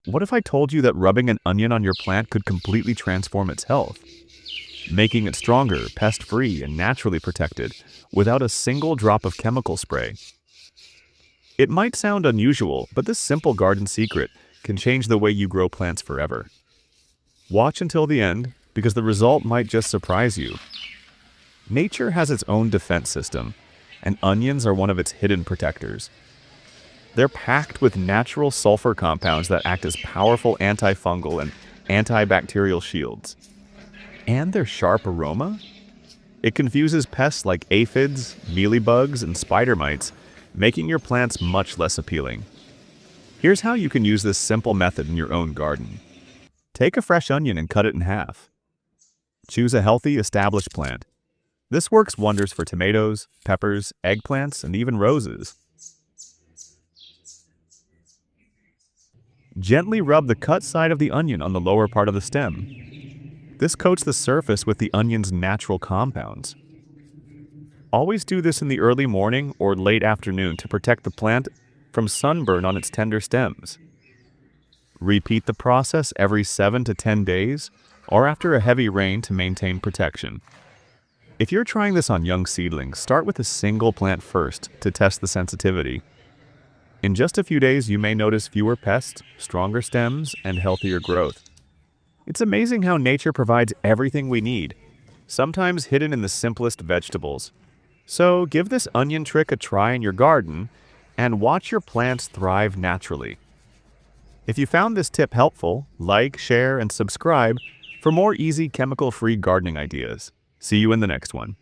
What if I told you that rubbing an onion on your plant could completely transform its health, making it stronger, pest-free, and naturally protected without a single drop of chemical spray? It might sound unusual, but this simple garden secret can change the way you grow plants forever. Watch until the end, because the result might just surprise you. Nature has its own defense system, and onions are one of its hidden protectors. They're packed with natural sulfur compounds that act as powerful antifungal and antibacterial shields. And their sharp aroma? It confuses pests like aphids, mealybugs, and spider mites, making your plants much less appealing. Here's how you can use this simple method in your own garden. Take a fresh onion and cut it in half. Choose a healthy, established plant. This works wonders for tomatoes, peppers, eggplants, and even roses. Gently rub the cut side of the onion on the lower part of the stem. This coats the surface with the onion's natural compounds. Always do this in the early morning or late afternoon to protect the plant from sunburn on its tender stems. Repeat the process every 7 to 10 days or after a heavy rain to maintain protection. If you're trying this on young seedlings, start with a single plant first to test the sensitivity. In just a few days, you may notice fewer pests, stronger stems, and healthier growth. It's amazing how nature provides everything we need, sometimes hidden in the simplest vegetables. So give this onion trick a try in your garden and watch your plants thrive naturally. If you found this tip helpful, like, share, and subscribe for more easy chemical-free gardening ideas. See you in the next one.